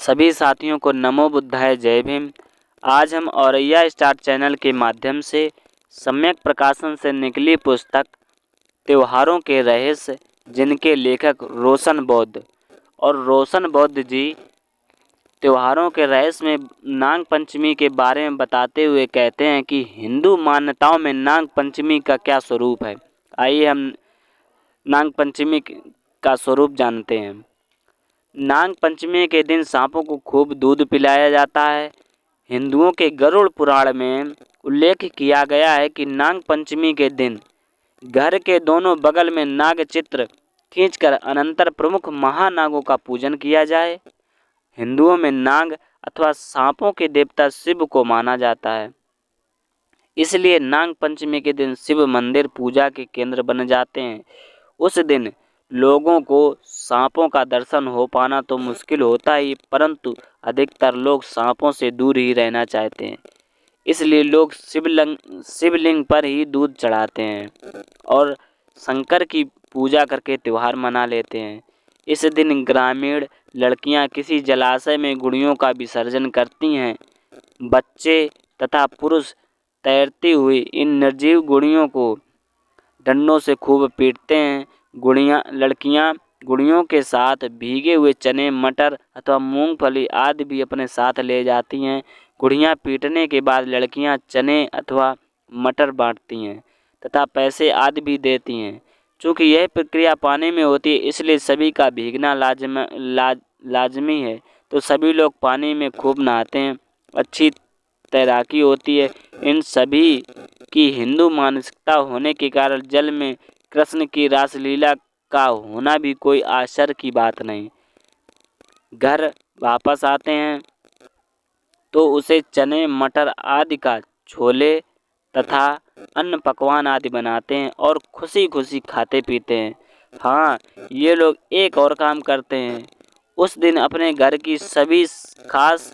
सभी साथियों को नमो बुद्धाय जय भीम। आज हम औरैया स्टार चैनल के माध्यम से सम्यक प्रकाशन से निकली पुस्तक त्योहारों के रहस्य, जिनके लेखक रोशन बौद्ध और रोशन बौद्ध जी त्योहारों के रहस्य में नाग पंचमी के बारे में बताते हुए कहते हैं कि हिंदू मान्यताओं में नाग पंचमी का क्या स्वरूप है। आइए हम नाग पंचमी का स्वरूप जानते हैं। नाग पंचमी के दिन सांपों को खूब दूध पिलाया जाता है। हिंदुओं के गरुड़ पुराण में उल्लेख किया गया है कि नाग पंचमी के दिन घर के दोनों बगल में नाग चित्र खींचकर अनंतर प्रमुख महानागों का पूजन किया जाए। हिंदुओं में नाग अथवा सांपों के देवता शिव को माना जाता है, इसलिए नाग पंचमी के दिन शिव मंदिर पूजा के केंद्र बन जाते हैं। उस दिन लोगों को सांपों का दर्शन हो पाना तो मुश्किल होता ही, परंतु अधिकतर लोग सांपों से दूर ही रहना चाहते हैं। इसलिए लोग शिवलिंग पर ही दूध चढ़ाते हैं और शंकर की पूजा करके त्यौहार मना लेते हैं। इस दिन ग्रामीण लड़कियां किसी जलाशय में गुड़ियों का विसर्जन करती हैं। बच्चे तथा पुरुष तैरती हुई इन निर्जीव गुड़ियों को डंडों से खूब पीटते हैं। लड़कियां गुड़ियों के साथ भीगे हुए चने, मटर अथवा मूंगफली आदि भी अपने साथ ले जाती हैं। गुड़ियां पीटने के बाद लड़कियां चने अथवा मटर बांटती हैं तथा पैसे आदि भी देती हैं। चूँकि यह प्रक्रिया पानी में होती है, इसलिए सभी का भीगना लाजमी है, तो सभी लोग पानी में खूब नहाते हैं। अच्छी तैराकी होती है। इन सभी की हिंदू मानसिकता होने के कारण जल में कृष्ण की रासलीला का होना भी कोई आश्चर्य की बात नहीं। घर वापस आते हैं तो उसे चने, मटर आदि का छोले तथा अन्य पकवान आदि बनाते हैं और खुशी खुशी खाते पीते हैं। हाँ, ये लोग एक और काम करते हैं। उस दिन अपने घर की सभी खास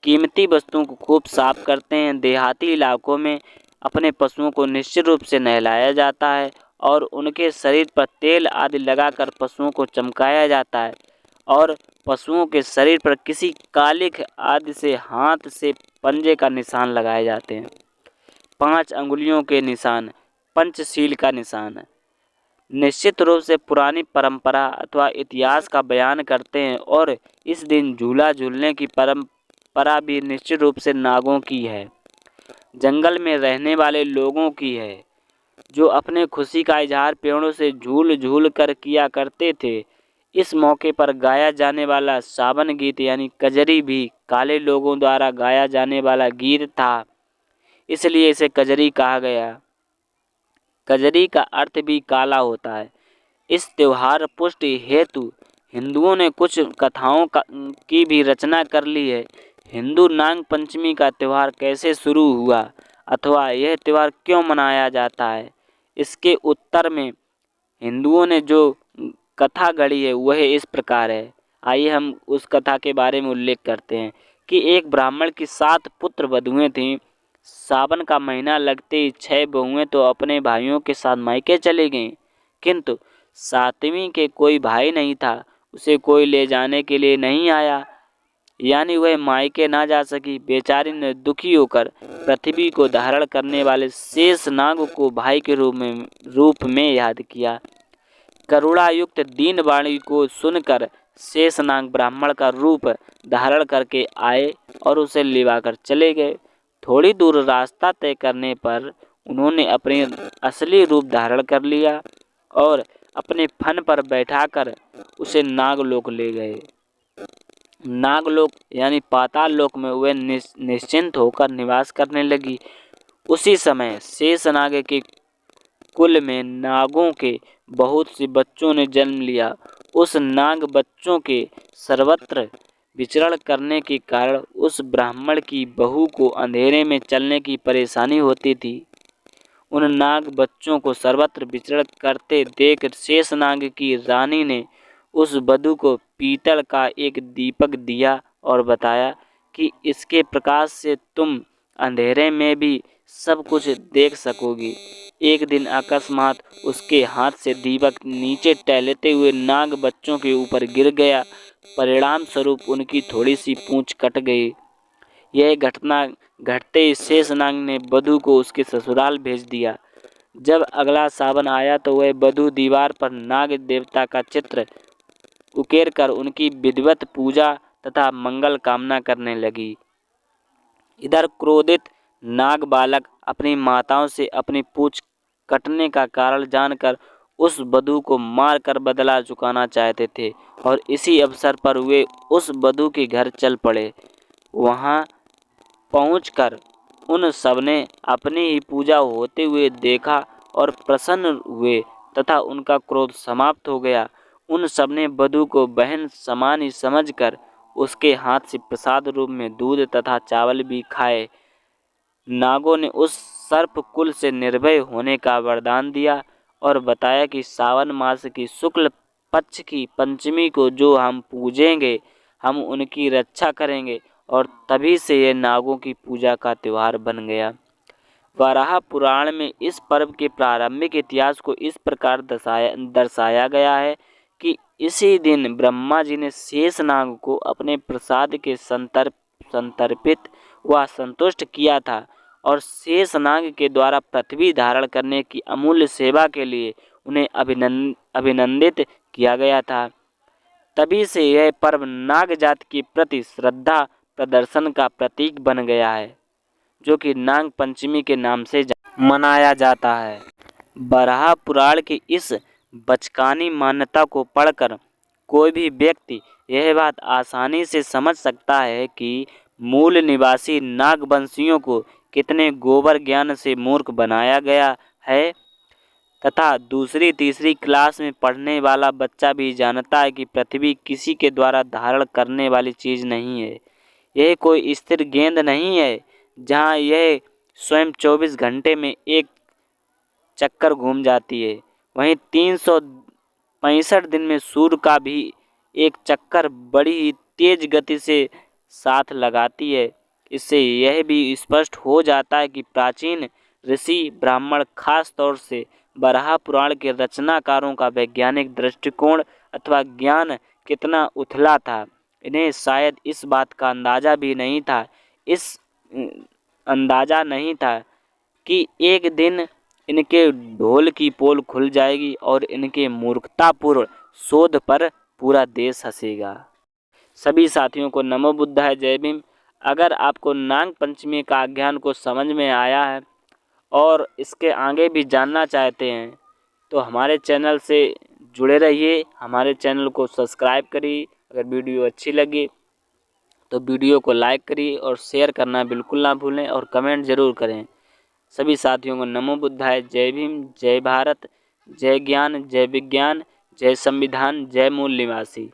कीमती वस्तुओं को खूब साफ करते हैं। देहाती इलाकों में अपने पशुओं को निश्चित रूप से नहलाया जाता है और उनके शरीर पर तेल आदि लगाकर पशुओं को चमकाया जाता है और पशुओं के शरीर पर किसी कालिख आदि से हाथ से पंजे का निशान लगाए जाते हैं। 5 अंगुलियों के निशान पंचशील का निशान है। निश्चित रूप से पुरानी परंपरा अथवा इतिहास का बयान करते हैं और इस दिन झूला झूलने की परंपरा भी निश्चित रूप से नागों की है, जंगल में रहने वाले लोगों की है, जो अपने खुशी का इजहार पेड़ों से झूल झूल कर किया करते थे। इस मौके पर गाया जाने वाला सावन गीत यानी कजरी भी काले लोगों द्वारा गाया जाने वाला गीत था, इसलिए इसे कजरी कहा गया। कजरी का अर्थ भी काला होता है। इस त्योहार पुष्टि हेतु हिंदुओं ने कुछ कथाओं की भी रचना कर ली है। हिंदू नाग पंचमी का त्यौहार कैसे शुरू हुआ अथवा यह त्यौहार क्यों मनाया जाता है, इसके उत्तर में हिंदुओं ने जो कथा गढ़ी है वह इस प्रकार है। आइए हम उस कथा के बारे में उल्लेख करते हैं कि एक ब्राह्मण की 7 पुत्र वधुएं थीं। सावन का महीना लगते ही 6 बहुएं तो अपने भाइयों के साथ मायके चली गईं, किंतु 7वीं के कोई भाई नहीं था। उसे कोई ले जाने के लिए नहीं आया, यानी वह मायके ना जा सकी। बेचारी ने दुखी होकर पृथ्वी को धारण करने वाले शेष नाग को भाई के रूप में याद किया। करुणायुक्त दीन वाणी को सुनकर शेषनाग ब्राह्मण का रूप धारण करके आए और उसे लिवाकर चले गए। थोड़ी दूर रास्ता तय करने पर उन्होंने अपने असली रूप धारण कर लिया और अपने फन पर बैठाकर उसे नागलोक ले गए। नागलोक यानी पाताल लोक में वह निश्चिंत होकर निवास करने लगी। उसी समय शेषनाग के कुल में नागों के बहुत से बच्चों ने जन्म लिया। उस नाग बच्चों के सर्वत्र विचरण करने के कारण उस ब्राह्मण की बहू को अंधेरे में चलने की परेशानी होती थी। उन नाग बच्चों को सर्वत्र विचरण करते देख शेषनाग की रानी ने उस वधू को पीतल का एक दीपक दिया और बताया कि इसके प्रकाश से तुम अंधेरे में भी सब कुछ देख सकोगी। एक दिन अकस्मात उसके हाथ से दीपक नीचे टहलते हुए नाग बच्चों के ऊपर गिर गया। परिणाम स्वरूप उनकी थोड़ी सी पूंछ कट गई। यह घटना घटते ही शेषनाग ने बधू को उसके ससुराल भेज दिया। जब अगला सावन आया तो वह बधू दीवार पर नाग देवता का चित्र उकेर कर उनकी विधिवत पूजा तथा मंगल कामना करने लगी। इधर क्रोधित नाग बालक अपनी माताओं से अपनी पूंछ कटने का कारण जानकर उस बधू को मारकर बदला चुकाना चाहते थे और इसी अवसर पर वे उस बधू के घर चल पड़े। वहां पहुंचकर उन सबने अपनी ही पूजा होते हुए देखा और प्रसन्न हुए तथा उनका क्रोध समाप्त हो गया। उन सबने बधू को बहन समान ही समझकर उसके हाथ से प्रसाद रूप में दूध तथा चावल भी खाए। नागों ने उस सर्प कुल से निर्भय होने का वरदान दिया और बताया कि सावन मास की शुक्ल पक्ष की पंचमी को जो हम पूजेंगे हम उनकी रक्षा करेंगे और तभी से यह नागों की पूजा का त्यौहार बन गया। वराह पुराण में इस पर्व के प्रारंभिक इतिहास को इस प्रकार दर्शाया गया है कि इसी दिन ब्रह्मा जी ने शेषनाग को अपने प्रसाद के संतर्पित व संतुष्ट किया था और शेषनाग के द्वारा पृथ्वी धारण करने की अमूल्य सेवा के लिए उन्हें अभिनंदित किया गया था। तभी से यह पर्व नाग जाति के प्रति श्रद्धा प्रदर्शन का प्रतीक बन गया है, जो कि नाग पंचमी के नाम से मनाया जाता है। बराह पुराण की इस बचकानी मान्यता को पढ़कर कोई भी व्यक्ति यह बात आसानी से समझ सकता है कि मूल निवासी नागवंशियों को कितने गोबर ज्ञान से मूर्ख बनाया गया है तथा दूसरी तीसरी क्लास में पढ़ने वाला बच्चा भी जानता है कि पृथ्वी किसी के द्वारा धारण करने वाली चीज़ नहीं है। यह कोई स्थिर गेंद नहीं है जहाँ यह स्वयं 24 घंटे में एक चक्कर घूम जाती है। वहीं 365 दिन में सूर्य का भी एक चक्कर बड़ी ही तेज गति से साथ लगाती है। इससे यह भी स्पष्ट हो जाता है कि प्राचीन ऋषि ब्राह्मण खास तौर से बराह पुराण के रचनाकारों का वैज्ञानिक दृष्टिकोण अथवा ज्ञान कितना उथला था। इन्हें शायद इस बात का अंदाजा नहीं था कि एक दिन इनके ढोल की पोल खुल जाएगी और इनके मूर्खतापूर्ण शोध पर पूरा देश हंसेगा। सभी साथियों को नमो बुद्धाय, जय भीम। अगर आपको नाग पंचमी का ज्ञान को समझ में आया है और इसके आगे भी जानना चाहते हैं तो हमारे चैनल से जुड़े रहिए, हमारे चैनल को सब्सक्राइब करिए। अगर वीडियो अच्छी लगी तो वीडियो को लाइक करिए और शेयर करना बिल्कुल ना भूलें और कमेंट ज़रूर करें। सभी साथियों को नमो बुद्धाय, जय भीम, जय भारत, जय ज्ञान, जय विज्ञान, जय संविधान, जय मूल निवासी।